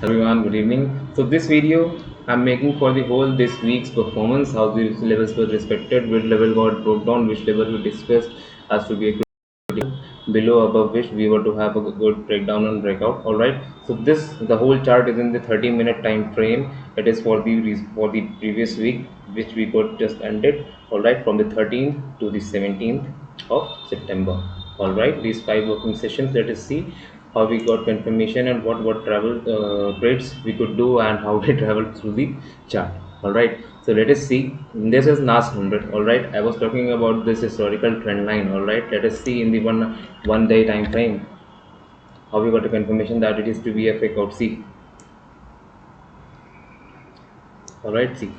Everyone, good evening. So this video I'm making for the whole this week's performance, how the levels were respected, which level got broke down, which level we discussed as to be a critical below above which we were to have a good breakdown and breakout. All right. So this the whole chart is in the 30-minute time frame. It is for the previous week which we got just ended. All right, from the 13th to the 17th of September. All right, these 5 working sessions. Let us see how we got confirmation and what travel trades we could do and how they traveled through the chart. All right, so let us see. This is NAS 100. All right, I was talking about this historical trend line. All right, let us see in the one day time frame how we got a confirmation that it is to be a fake out. See, all right, see,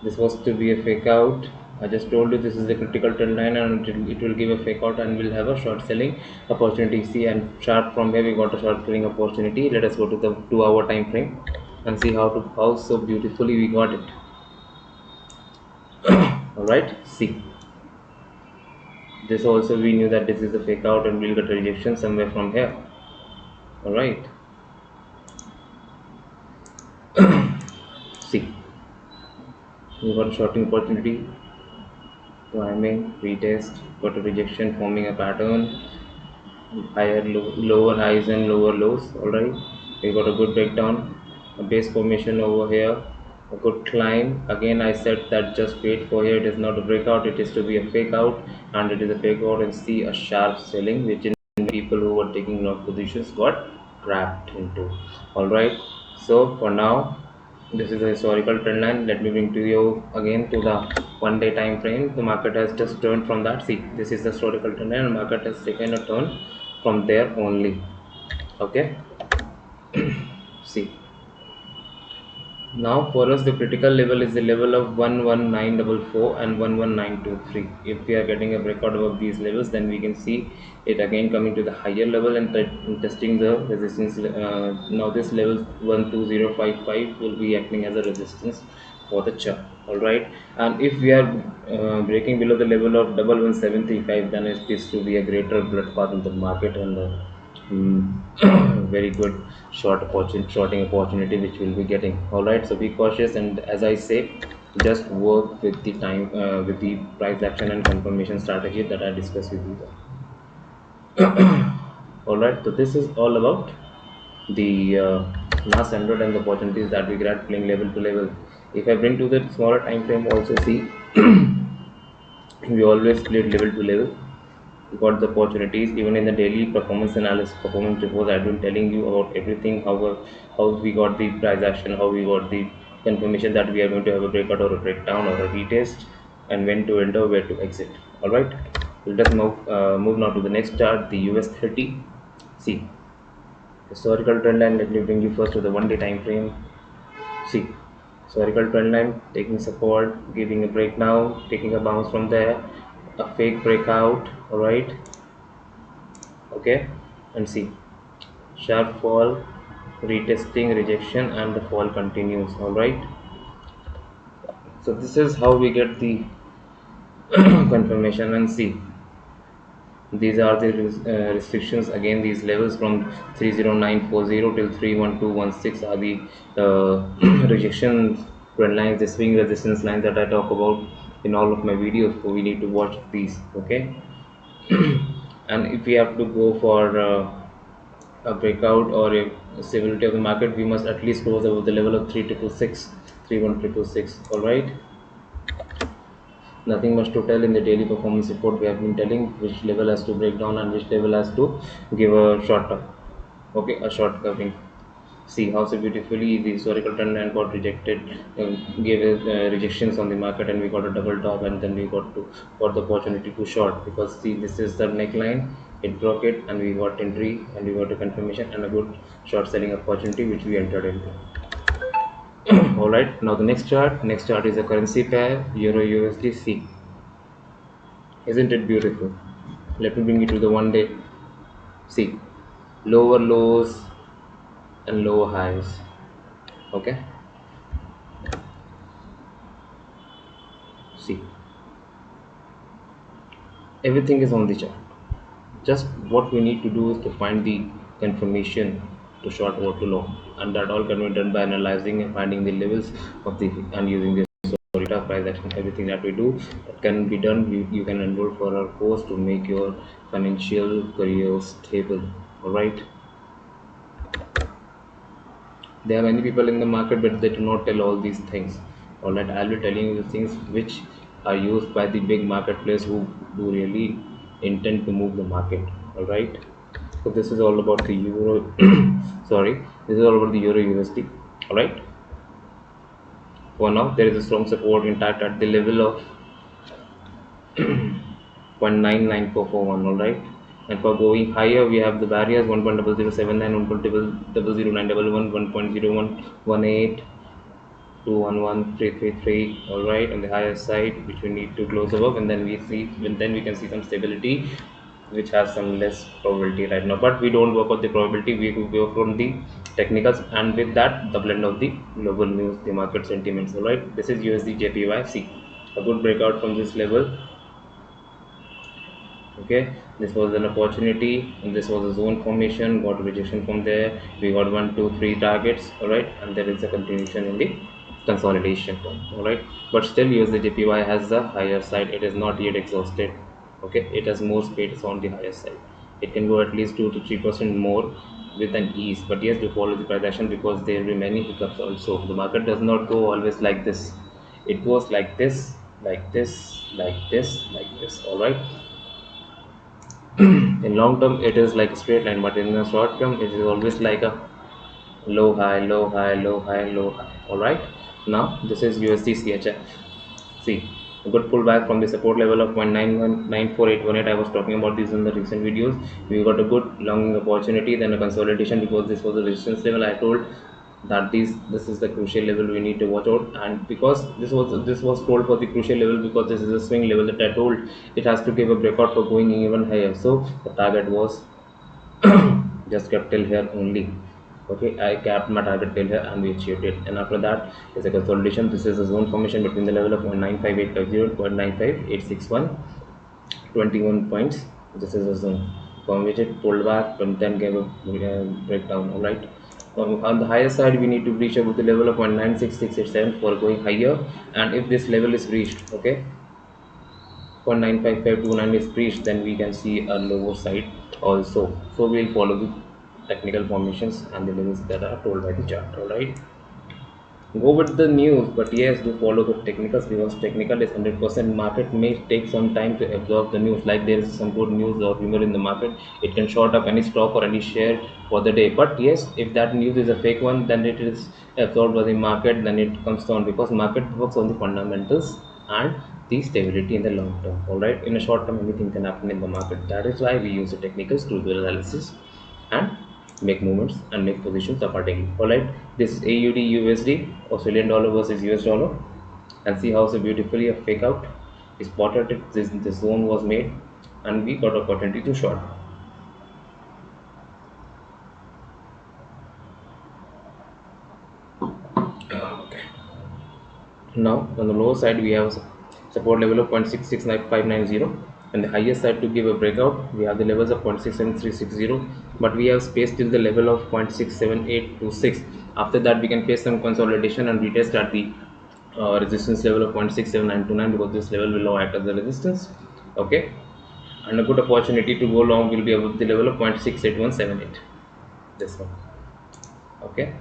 this was to be a fake out. I just told you this is a critical trend line and it will give a fake out and we'll have a short selling opportunity. See, and chart from here we got a short selling opportunity. Let us go to the 2 hour time frame and see how so beautifully we got it. All right, see, this also we knew that this is a fake out and we'll get a rejection somewhere from here. All right, see, we got a shorting opportunity, climbing, retest, got a rejection forming a pattern, lower highs and lower lows. All right, we got a good breakdown, a base formation over here, a good climb. Again I said that just wait for here, it is not a breakout, it is to be a fake out, and it is a fake out and see a sharp selling which in people who were taking long positions got trapped into. All right, so for now this is a historical trend line. Let me bring to you again to the 1 day time frame. The market has just turned from that. See, this is the historical trend line and market has taken a turn from there only. Okay, see, now for us the critical level is the level of 11944 and 11923. If we are getting a breakout above these levels, then we can see it again coming to the higher level and testing the resistance. Now this level 12055 will be acting as a resistance for the chart. All right, and if we are breaking below the level of 11735, then it is to be a greater blood path in the market and very good shorting opportunity which we'll be getting. All right, so be cautious, and as I say, just work with the time with the price action and confirmation strategy that I discussed with you. All right, so this is all about the last 100 and the opportunities that we get playing level to level. If I bring to the smaller time frame, also see, we always played level to level, got the opportunities even in the daily performance analysis performance reports. I've been telling you about everything, how we got the price action, how we got the confirmation that we are going to have a breakout or a breakdown or a retest, and when to enter, where to exit. All right, we'll just move now to the next chart, the US 30. See, historical trend line. Let me bring you first to the 1 day time frame. See, historical trend line taking support, giving a break now, taking a bounce from there, a fake breakout. All right, okay, and see, sharp fall, retesting, rejection, and the fall continues. All right, so this is how we get the confirmation. And see, these are the restrictions. Again, these levels from 30940 till 31216 are the rejection trend lines, the swing resistance lines that I talk about in all of my videos, so we need to watch these. Okay, and if we have to go for a breakout or a stability of the market, we must at least close above the level of 3226, 31326. All right, nothing much to tell. In the daily performance report we have been telling which level has to break down and which level has to give a short term, okay, a short covering. See how so beautifully the historical trend line got rejected, gave rejections on the market, and we got a double top, and then we got the opportunity to short, because see, this is the neckline, it broke it and we got entry and we got a confirmation and a good short selling opportunity which we entered into. All right, now the next chart is a currency pair, euro USD. Isn't it beautiful? Let me bring you to the 1 day. See, lower lows and lower highs. Okay, see, everything is on the chart. Just what we need to do is to find the confirmation to short or to long, and that all can be done by analyzing and finding the levels of the and using this data price action. Everything that we do that can be done, you can enroll for our course to make your financial career stable. All right. There are many people in the market, but they do not tell all these things. All right, I'll be telling you the things which are used by the big marketplace who do really intend to move the market. All right. So this is all about the euro. Sorry, this is all about the euro USD. All right. For now, there is a strong support intact at the level of 0.99441. All right. And for going higher, we have the barriers 1.0079, 1.00911, 1.0118, 211333. All right, on the higher side, which we need to close above, and then we can see some stability, which has some less probability right now. But we don't work on the probability, we work on the technicals, and with that the blend of the global news, the market sentiments. All right, this is USD JPY. See, a good breakout from this level. Okay, this was an opportunity and this was a zone formation, got rejection from there. We got 1 2 3 targets. All right, and there is a continuation in the consolidation. All right, but still USD JPY has the higher side, it is not yet exhausted. Okay, it has more space on the higher side, it can go at least 2 to 3% more with an ease. But yes, to follow the price action, because there will be many hiccups also. The market does not go always like this, it goes like this, like this, like this, like this. All right, in long term it is like a straight line, but in the short term it is always like a low high, low high, low high, low high. All right, now this is USD CHF. See, a good pullback from the support level of 0.919418. I was talking about this in the recent videos. We got a good long opportunity, then a consolidation, because this was a resistance level. I told that this is the crucial level we need to watch out, and because this was told for the crucial level, because this is a swing level that I told it has to give a breakout for going even higher. So the target was just kept till here only. Okay, I capped my target till here and we achieved it. And after that is a consolidation. This is a zone formation between the level of 0.95850 and 0.95861, 21 points. This is a zone from which it pulled back and then gave a breakdown. All right, on the higher side we need to reach above the level of 0.96687 for going higher. And if this level is reached, okay, 0.95529 is reached, then we can see a lower side also. So we'll follow the technical formations and the levels that are told by the chart. All right, go with the news, but yes, do follow the technicals, because technical is 100%. Market may take some time to absorb the news. Like there is some good news or rumor in the market, it can short up any stock or any share for the day. But yes, if that news is a fake one, then it is absorbed by the market, then it comes down, because market works on the fundamentals and the stability in the long term. All right, in a short term anything can happen in the market. That is why we use the technicals to do analysis and make movements and make positions accordingly. All right, this is AUD USD, Australian dollar versus US dollar, and see how so beautifully a fake out is spotted it. This zone was made and we got opportunity to short. Okay, now on the lower side we have support level of 0.669590, and the highest side to give a breakout we have the levels of 0.67360, but we have space till the level of 0.67826. After that we can face some consolidation and retest at the resistance level of 0.67929, because this level will now act as the resistance. Okay, and a good opportunity to go long will be above the level of 0.68178, this one. Okay,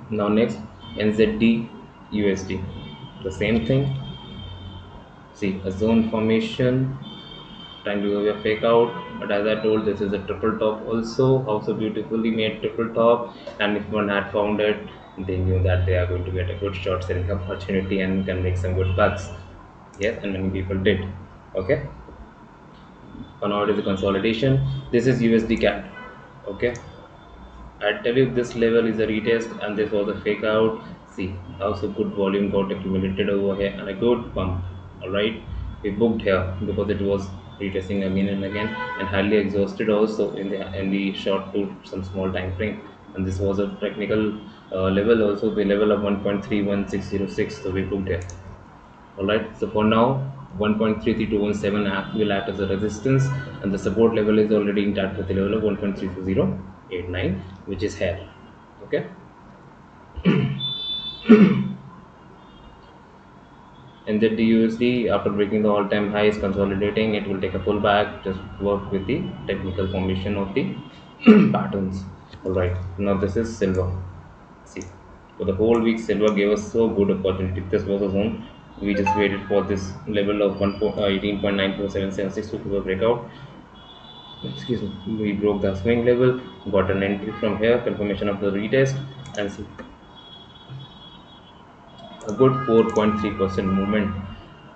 now next, NZD USD, the same thing. See, a zone formation, trying to give a fake out, but as I told, this is a triple top also. How so beautifully made triple top, and if one had found it, they knew that they are going to get a good short selling opportunity and can make some good bucks. Yes, and many people did. Okay, so now it is a consolidation. This is USD CAD. Okay, I tell you this level is a retest and this was a fake out. See how so good volume got accumulated over here and a good pump. Alright, we booked here because it was retesting again and again and highly exhausted also in the short to some small time frame. And this was a technical level also, the level of 1.31606, so we booked here. Alright, so for now 1.33217 will act as a resistance, and the support level is already intact with the level of 1.320. 89, which is here. Okay, and the DUSD after breaking the all-time high is consolidating. It will take a pullback. Just work with the technical formation of the patterns. All right. Now this is silver. See, for the whole week, silver gave us so good opportunity. This was a zone. We just waited for this level of 18.947776 to give a breakout. Excuse me. We broke the swing level, got an entry from here, confirmation of the retest, and see a good 4.3% movement.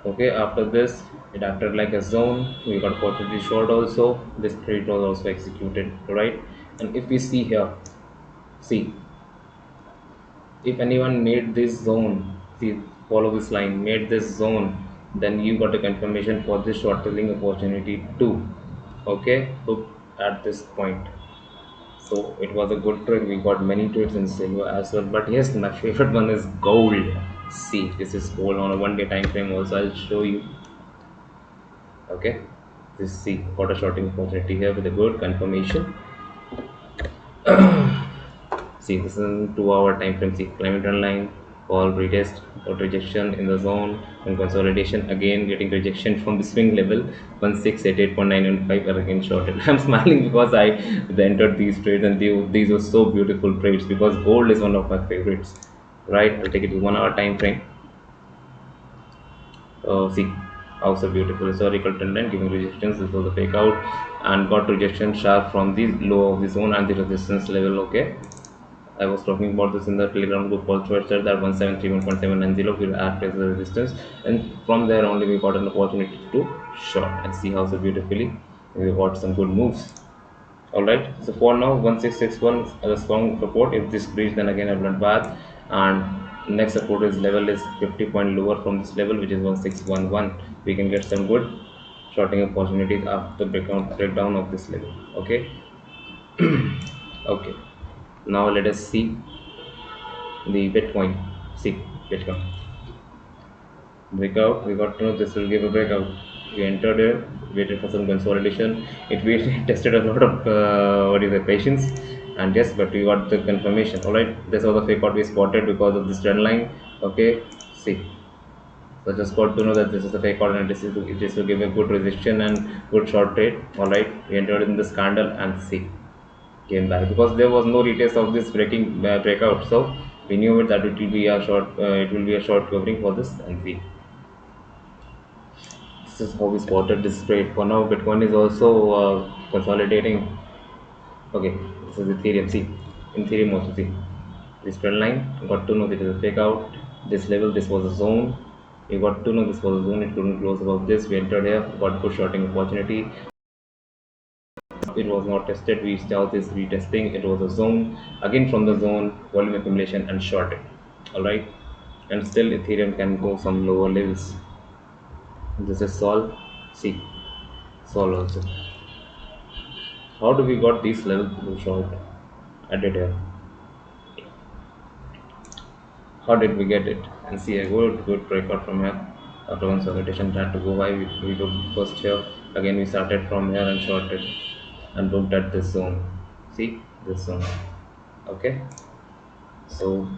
Okay, after this it acted like a zone. We got opportunity short also. This trade was also executed, right? And if we see here, see, if anyone made this zone, see, follow this line, made this zone, then you got a confirmation for this short selling opportunity too. Okay, look at this point. So it was a good trade. We got many trades in silver as well, but yes, my favorite one is gold. See, this is gold on a 1 day time frame also. I'll show you. Okay, this, see, got a shorting opportunity here with a good confirmation. See, this is in 2 hour time frame. See, climbing trend line, call retest, got rejection in the zone, and consolidation again, getting rejection from the swing level 1688.915 are again shorted. I'm smiling because I entered these trades, and these were so beautiful trades because gold is one of my favorites. Right, I'll take it to 1 hour time frame. See, also beautiful historical trend line giving resistance. This was a fake out and got rejection sharp from the low of the zone and the resistance level. Okay, I was talking about this in the Telegram group also. It said that 1731.790 will act as the resistance, and from there only we got an opportunity to short and see how so beautifully we got some good moves. All right. So for now, 1661 as a strong support. If this breach, then again I went back, and next support is level is 50 point lower from this level, which is 1611. We can get some good shorting opportunities after breakdown of this level. Okay. Okay. Now let us see the Bitcoin. See, Bitcoin breakout. We got to know this will give a breakout. We entered it, waited for some consolidation. It we tested a lot of what is the patience, and yes, but we got the confirmation. All right, this was the fake out we spotted because of this trend line. Okay, see. So just got to know that this is the fake out, and this will give a good resistance and good short trade. All right, we entered in this candle and see, came back because there was no retest of this breakout. So we knew it that it will be a short. It will be a short covering for this, and see, this is how we spotted this trade. For now, Bitcoin is also consolidating. Okay, this is Ethereum. See, in Ethereum also see this trend line. Got to know that it is a fake out. This level, this was a zone. We got to know this was a zone. It couldn't close above this. We entered here, got good shorting opportunity. It was not tested. We start this retesting. It was a zone. Again from the zone, volume accumulation and shorting. All right, and still Ethereum can go some lower levels. This is Sol. See, Sol also. How do we got these levels to short? Added here. How did we get it? And see a good breakout from here. After consolidation tried to go high, we took first here. Again we started from here and shorted and looked at this zone. See this zone. Okay. So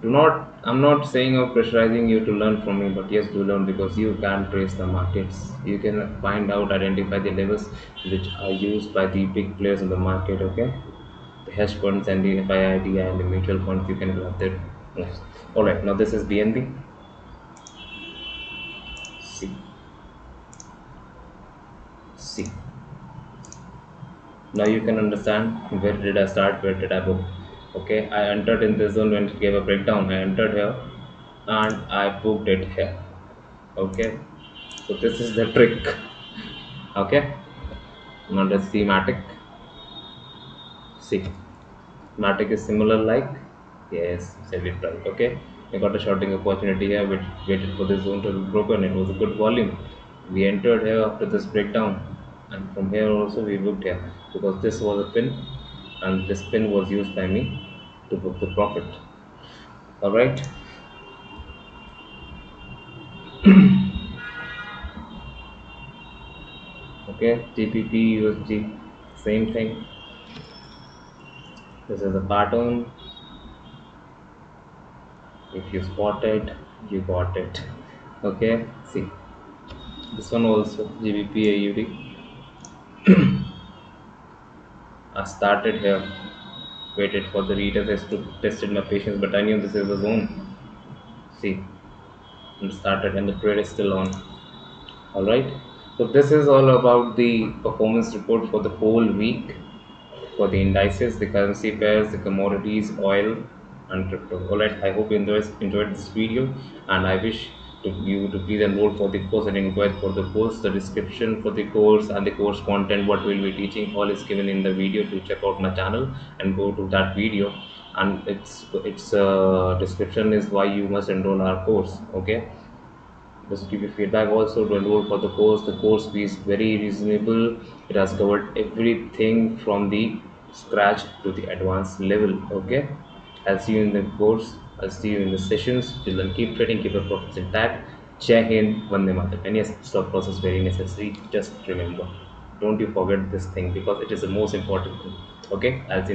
do not, I'm not saying or pressurizing you to learn from me, but yes, do learn because you can trace the markets. You can find out, identify the levels which are used by the big players in the market. Okay, the hedge funds and the FIID and the mutual funds, you can grab that. Yes. All right, now this is BNB. See, see, now you can understand where did I start, where did I book. Okay, I entered in this zone when it gave a breakdown. I entered here and I booked it here. Okay, so this is the trick. Okay, now let's see Matic. See, Matic is similar like, yes, said it right. Okay, we got a shorting opportunity here. We waited for the zone to be broken. It was a good volume. We entered here after this breakdown, and from here also we booked here because this was a pin, and this pin was used by me to book the profit. All right. Okay, TPP USG, same thing. This is a pattern. If you spot it, you got it. Okay, see this one also GBP AUD. I started here, waited for the retest to tested my patience, but I knew this is the zone. See, and started, and the trade is still on. All right. So this is all about the performance report for the whole week for the indices, the currency pairs, the commodities, oil, and crypto. All right. I hope you enjoyed this video, and I wish you to please enroll for the course and inquire for the course. The description for the course and the course content, what we'll be teaching, all is given in the video. To check out my channel and go to that video, and its description is why you must enroll our course. Okay, just give you feedback also to enroll for the course. The course fee is very reasonable. It has covered everything from the scratch to the advanced level. Okay, I'll see you in the course. I'll see you in the sessions. Till then, keep trading, keep your profits intact. Jai Hind, Vande Mataram. And yes, stop loss is very necessary. Just remember, don't you forget this thing, because it is the most important thing. Okay, I'll see you in the